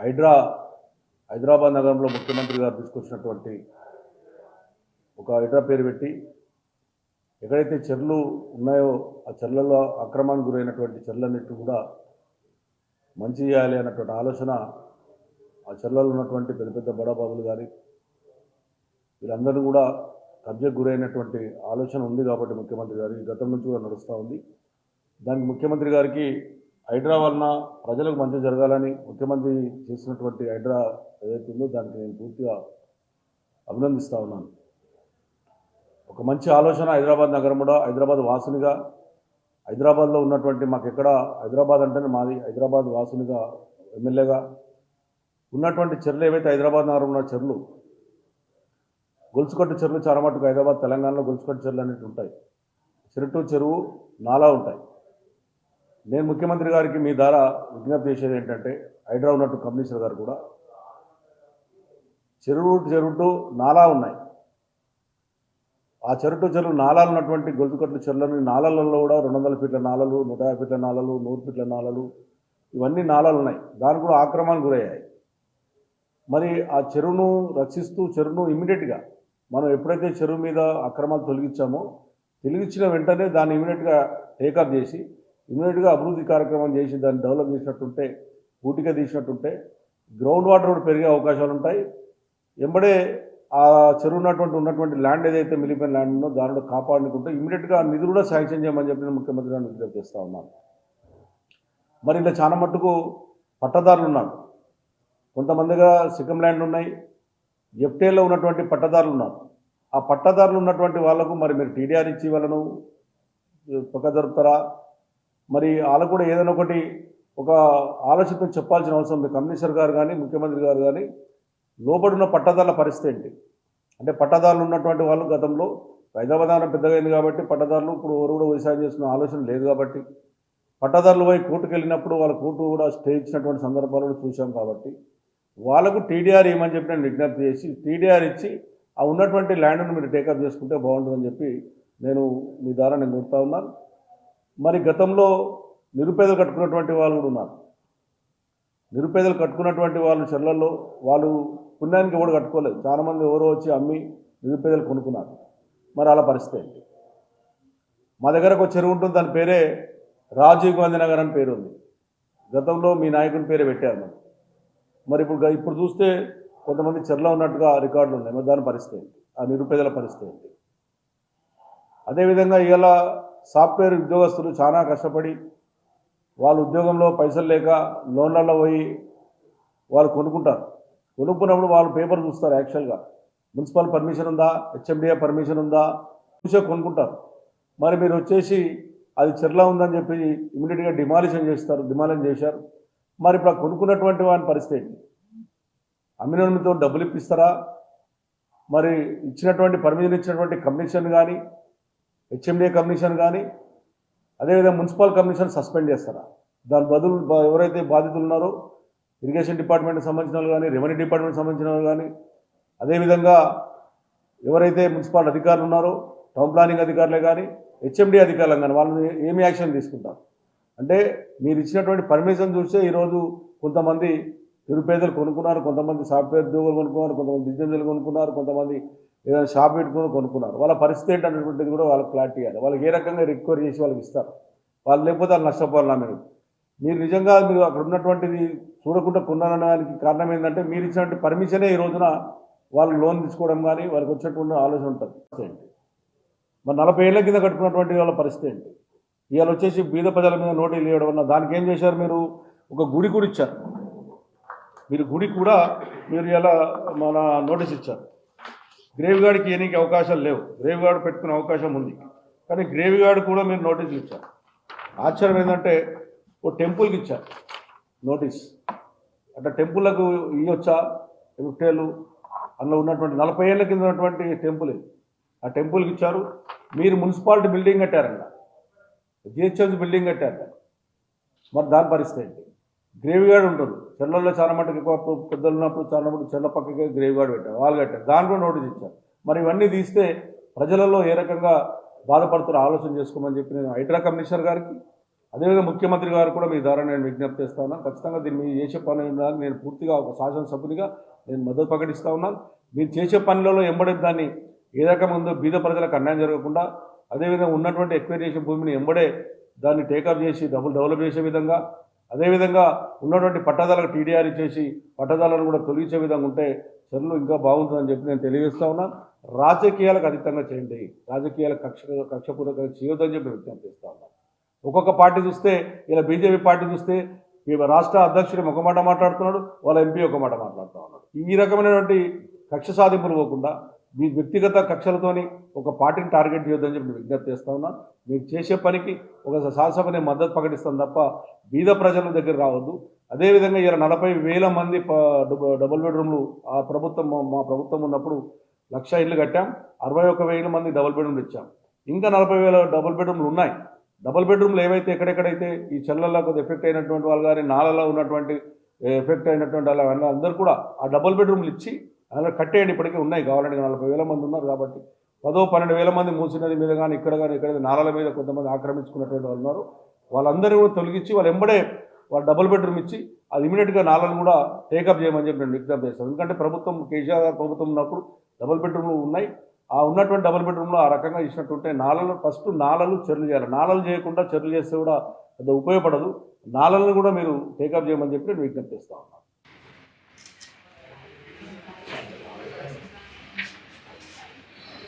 హైదరాబాద్ నగరంలో ముఖ్యమంత్రి గారు తీసుకొచ్చినటువంటి ఒక హైడ్రా పేరు పెట్టి ఎక్కడైతే చెర్లు ఉన్నాయో ఆ చెర్లలో అక్రమానికి గురైనటువంటి చెర్లన్నింటినీ కూడా మంచి చేయాలి అన్నటువంటి ఆలోచన ఆ చెర్లలో ఉన్నటువంటి పెద్ద పెద్ద బడాబాబులు కానీ వీళ్ళందరూ కూడా కబ్జకు గురైనటువంటి ఆలోచన ఉంది కాబట్టి ముఖ్యమంత్రి గారు గతం నుంచి కూడా నడుస్తూ ఉంది. దానికి ముఖ్యమంత్రి గారికి హైడ్రా వలన ప్రజలకు మంచి జరగాలని ముఖ్యమంత్రి చేసినటువంటి హైడ్రా ఏదైతే ఉందో దానికి నేను పూర్తిగా అభినందిస్తూ ఉన్నాను. ఒక మంచి ఆలోచన హైదరాబాద్ నగరం కూడా హైదరాబాద్ వాసునిగా హైదరాబాద్లో ఉన్నటువంటి మాకు ఎక్కడ హైదరాబాద్ అంటేనే మాది హైదరాబాద్ వాసునిగా ఎమ్మెల్యేగా ఉన్నటువంటి చెర్లు ఏవైతే హైదరాబాద్ నగరం ఉన్న చెర్లు గొలుసుకట్టు చెరువులు చాలా మటుకు హైదరాబాద్ తెలంగాణలో గొలుసుకట్టు చెరువులు అనేవి ఉంటాయి. చెరుటు చెరువు నాలా ఉంటాయి. నేను ముఖ్యమంత్రి గారికి మీ ద్వారా విజ్ఞప్తి చేసేది ఏంటంటే హైడ్రా ఉన్నట్టు కమిషనర్ గారు కూడా చెరుటు నాలా ఉన్నాయి. ఆ చెరువు నాలాలు ఉన్నటువంటి గొలుసుకట్టు చెరువులని నాలలలో కూడా 200 ఫీట్ల నాలలు 150 ఫీట్ల నాలలు 100 ఫీట్ల నాలలు ఇవన్నీ నాలాలు ఉన్నాయి. దానికి కూడా ఆక్రమణకు గురయ్యాయి. మరి ఆ చెరువును రక్షిస్తూ చెరువును ఇమ్మీడియట్గా మనం ఎప్పుడైతే చెరువు మీద అక్రమాలు తొలగించిన వెంటనే దాన్ని ఇమ్మీడియట్గా టేకప్ చేసి ఇమ్మీడియట్గా అభివృద్ధి కార్యక్రమం చేసి దాన్ని డెవలప్ చేసినట్టుంటే పూర్తిగా తీసినట్టుంటే గ్రౌండ్ వాటర్ కూడా పెరిగే అవకాశాలు ఉంటాయి. ఎంబడే ఆ చెరువు ఉన్నటువంటి ల్యాండ్ ఏదైతే మిలిపోయిన ల్యాండ్ ఉందో దానిలో కాపాడుకుంటే ఇమ్మీడియట్గా నిధులు కూడా శాంక్షన్ చేయమని చెప్పి నేను ముఖ్యమంత్రి గారిని విజ్ఞప్తి చేస్తూ ఉన్నాను. మరి ఇలా చాలా మట్టుకు పట్టదారులు ఉన్నారు. కొంతమందిగా సిక్కం ల్యాండ్ ఉన్నాయి, ఎఫ్టీఏలో ఉన్నటువంటి పట్టదారులు ఉన్నారు. ఆ పట్టదారులు ఉన్నటువంటి వాళ్లకు మరి మీరు టీడీఆర్ ఇచ్చి వాళ్ళను పక్క జరుపుతారా? మరి వాళ్ళకు కూడా ఏదైనా ఒకటి ఒక ఆలోచనతో చెప్పాల్సిన అవసరం ఉంది. కమిషనర్ గారు కానీ ముఖ్యమంత్రి గారు కానీ లోబడున్న పట్టదారుల పరిస్థితి ఏంటి అంటే పట్టదారులు ఉన్నటువంటి వాళ్ళు గతంలో హైదరాబాద్ నగరం పెద్దగా అయింది కాబట్టి పట్టదారులు ఇప్పుడు ఎవరు కూడా వ్యవసాయం చేస్తున్న ఆలోచన లేదు కాబట్టి పట్టదారులు పోయి కోర్టుకు వెళ్ళినప్పుడు వాళ్ళ కోర్టు కూడా స్టే ఇచ్చినటువంటి సందర్భాలను చూసాం కాబట్టి వాళ్ళకు టీడీఆర్ ఏమని చెప్పి నేను విజ్ఞప్తి చేసి టీడీఆర్ ఇచ్చి ఆ ఉన్నటువంటి ల్యాండ్ను మీరు టేకప్ చేసుకుంటే బాగుంటుందని చెప్పి నేను మీ ద్వారా నేను కోరుతా ఉన్నాను. మరి గతంలో నిరుపేదలు కట్టుకున్నటువంటి వాళ్ళు కూడా ఉన్నారు. నిరుపేదలు కట్టుకున్నటువంటి వాళ్ళు చెర్లలో వాళ్ళు పుణ్యానికి ఎవరు కట్టుకోలేదు. చాలామంది ఎవరో వచ్చి అమ్మి నిరుపేదలు కొనుక్కున్నారు. మరి అలా పరిస్థితి ఏంటి? మా దగ్గర ఒక చెరువు ఉంటుంది, దాని పేరే రాజీవ్ గాంధీ నగర్ అని పేరు ఉంది. గతంలో మీ నాయకుని పేరే పెట్టారు. మరి ఇప్పుడు చూస్తే కొంతమంది చెర్లో ఉన్నట్టుగా రికార్డులు ఉన్నాయి. మరి దాని పరిస్థితి ఏంటి? ఆ నిరుపేదల పరిస్థితి ఏంటి? అదేవిధంగా ఇవాళ సాఫ్ట్వేర్ ఉద్యోగస్తులు చాలా కష్టపడి వాళ్ళ ఉద్యోగంలో పైసలు లేక లోన్లలో పోయి వాళ్ళు కొనుక్కున్నప్పుడు వాళ్ళు పేపర్ చూస్తారు. యాక్చువల్గా మున్సిపల్ పర్మిషన్ ఉందా, హెచ్ఎండిఏ పర్మిషన్ ఉందా చూసే కొనుక్కుంటారు. మరి మీరు వచ్చేసి అది చెర్లా ఉందని చెప్పి ఇమీడియట్గా డిమాలిషన్ చేశారు. మరి ఇప్పుడు కొనుక్కున్నటువంటి వాని పరిస్థితి ఏంటి? అమ్మినతో డబ్బులు ఇప్పిస్తారా? మరి పర్మిషన్ ఇచ్చినటువంటి కమిషన్ కానీ హెచ్ఎండిఏ కమిషన్ కానీ అదేవిధంగా మున్సిపల్ కమిషన్ సస్పెండ్ చేస్తారా? దాని బదులు ఎవరైతే బాధితులు ఉన్నారో ఇరిగేషన్ డిపార్ట్మెంట్కి సంబంధించిన వాళ్ళు కానీ రెవెన్యూ డిపార్ట్మెంట్కి సంబంధించిన వాళ్ళు కానీ అదేవిధంగా ఎవరైతే మున్సిపల్ అధికారులు ఉన్నారో టౌన్ ప్లానింగ్ అధికారులే కానీ హెచ్ఎండిఏ అధికారులు కానీ వాళ్ళని ఏమి యాక్షన్ తీసుకుంటారు? అంటే మీరు ఇచ్చినటువంటి పర్మిషన్ చూస్తే ఈరోజు కొంతమంది నిరుపేదలు కొనుక్కున్నారు, కొంతమంది సాఫ్ట్వేర్ ఉద్యోగులు కొనుక్కున్నారు, కొంతమంది బిజినెస్లు కొనుక్కున్నారు, కొంతమంది ఏదైనా షాప్ పెట్టుకుని కొనుక్కున్నారు. వాళ్ళ పరిస్థితి ఏంటనేటువంటిది కూడా వాళ్ళకి క్లారిటీ ఇవ్వాలి. వాళ్ళకి ఏ రకంగా రికవరీ చేసి వాళ్ళకి ఇస్తారు? వాళ్ళు లేకపోతే వాళ్ళు నష్టపోవాలన్నా మీరు నిజంగా మీరు అక్కడ ఉన్నటువంటిది చూడకుండా కొన్నారనడానికి కారణం ఏంటంటే మీరు ఇచ్చినటువంటి పర్మిషనే ఈ రోజున వాళ్ళు లోన్ తీసుకోవడం కానీ వాళ్ళకి వచ్చినటువంటి ఆలోచన ఉంటుంది. మరి 40 ఏళ్ల కింద కట్టుకున్నటువంటి వాళ్ళ పరిస్థితి ఏంటి? ఇవాళ వచ్చేసి బీద ప్రజల మీద నోటీసులు ఇవ్వడం వల్ల దానికి ఏం చేశారు? మీరు ఒక గుడి కూడా ఇచ్చారు. మీరు ఇలా మన నోటీస్ ఇచ్చారు. గ్రేవ్ గార్డ్కి ఏనికి అవకాశాలు లేవు. గ్రేవ్ గార్డ్ పెట్టుకునే అవకాశం ఉంది, కానీ గ్రేవ్ గార్డ్ కూడా మీరు నోటీసులు ఇచ్చారు. ఆశ్చర్యం ఏంటంటే ఓ టెంపుల్కి ఇచ్చారు నోటీస్. అట్లా టెంపుల్లకు ఇవ్వచ్చా? ఎఫ్టీఏలు అందులో ఉన్నటువంటి 40 ఏళ్ల కింద ఉన్నటువంటి టెంపుల్ ఇది. ఆ టెంపుల్కి ఇచ్చారు. మీరు మున్సిపాలిటీ బిల్డింగ్ కట్టారంట, జిహెచ్ఎంసీ బిల్డింగ్ కట్టారు. మరి దాని పరిస్థితి ఏంటి? గ్రేవ్ గార్డ్ ఉంటుంది. చెర్లలో చాలా మటుకు ఎక్కువ పెద్దలు ఉన్నప్పుడు చాలా మటుకు చెర్ల పక్కకే గ్రేవ్ గార్డ్ పెట్టారు, వాళ్ళు కట్టారు. దాంట్లో నోటీస్ ఇచ్చారు. మరి ఇవన్నీ తీస్తే ప్రజలలో ఏ రకంగా బాధపడుతారో ఆలోచన చేసుకోమని చెప్పి నేను హైడ్రా కమిషనర్ గారికి అదేవిధంగా ముఖ్యమంత్రి గారు కూడా మీ ద్వారా నేను విజ్ఞప్తి చేస్తా ఉన్నాను. ఖచ్చితంగా దీన్ని మీరు చేసే పని నేను పూర్తిగా ఒక శాసనసభ్యునిగా నేను మద్దతు ప్రకటిస్తూ ఉన్నాను. మీరు చేసే పనులలో ఎంబడే దాన్ని ఏ రకముందో బీద ప్రజలకు అన్యాయం జరగకుండా, అదేవిధంగా ఉన్నటువంటి ఎక్స్‌ప్లోయిటేషన్ భూమిని ఎంబడే దాన్ని టేకప్ చేసి డెవలప్ చేసే విధంగా, అదేవిధంగా ఉన్నటువంటి పట్టాదారులకు టీడీఆర్ ఇచ్చేసి పట్టాదారులను కూడా తొలగించే విధంగా ఉంటే చర్యలు ఇంకా బాగుంటుందని చెప్పి నేను తెలియజేస్తా ఉన్నాను. రాజకీయాలకు అతీతంగా చేయండి, రాజకీయాలకు కక్షపూర్వకంగా చేయొద్దని చెప్పి విజ్ఞప్తి చేస్తా ఉన్నాను. ఒక్కొక్క పార్టీ చూస్తే, ఇలా బీజేపీ పార్టీ చూస్తే ఈ రాష్ట్ర అధ్యక్షుడు ఒక మాట మాట్లాడుతున్నాడు, వాళ్ళ ఎంపీ ఒక మాట మాట్లాడుతూ ఉన్నాడు. ఈ రకమైనటువంటి కక్ష సాధింపులు పోకుండా మీ వ్యక్తిగత కక్షలతోని ఒక పార్టీని టార్గెట్ చేయొద్దని చెప్పి విజ్ఞప్తి చేస్తా ఉన్నాను. మీరు చేసే పనికి ఒక శాసనసభని మద్దతు ప్రకటిస్తాం తప్ప బీద ప్రజల దగ్గర రావద్దు. అదేవిధంగా ఇలా 40,000 మంది డబుల్ బెడ్రూమ్లు ఆ ప్రభుత్వం మా ప్రభుత్వం ఉన్నప్పుడు 1,00,000 ఇళ్ళు కట్టాం. 61,000 మంది డబుల్ బెడ్రూమ్లు ఇచ్చాం. ఇంకా 40,000 డబుల్ బెడ్రూమ్లు ఉన్నాయి. డబుల్ బెడ్రూమ్లు ఏవైతే ఎక్కడెక్కడైతే ఈ చెల్లల్లో కొద్దిగా ఎఫెక్ట్ అయినటువంటి వాళ్ళు కానీ, నాలలో ఉన్నటువంటి ఎఫెక్ట్ అయినటువంటి వాళ్ళు అందరూ కూడా ఆ డబుల్ బెడ్రూమ్లు ఇచ్చి అలా కట్టేయండి. ఇప్పటికే ఉన్నాయి, కావాలంటే 40,000 మంది ఉన్నారు కాబట్టి 12,000 మంది మూసినది మీద కానీ ఇక్కడ నాలాల మీద కొంతమంది ఆక్రమించుకున్నటువంటి వాళ్ళు ఉన్నారు. వాళ్ళందరూ కూడా తొలగించి వాళ్ళు ఎంబడే వాళ్ళు డబుల్ బెడ్రూమ్ ఇచ్చి అది ఇమీడియట్గా నాలను కూడా టేకప్ చేయమని చెప్పి నేను విజ్ఞప్తి చేస్తాను. ఎందుకంటే ప్రభుత్వం కేసీఆర్ గారు ప్రభుత్వం ఉన్నప్పుడు డబుల్ బెడ్రూమ్లు ఉన్నాయి. ఆ ఉన్నటువంటి డబుల్ బెడ్రూమ్లో ఆ రకంగా ఇచ్చినట్టుంటే ఫస్ట్ నాలలు చర్యలు చేయాలి. నాలలు చేయకుండా చర్యలు చేస్తే కూడా అది ఉపయోగపడదు. నాలలను కూడా మీరు టేకప్ చేయమని చెప్పి నేను విజ్ఞప్తి చేస్తా ఉన్నాను.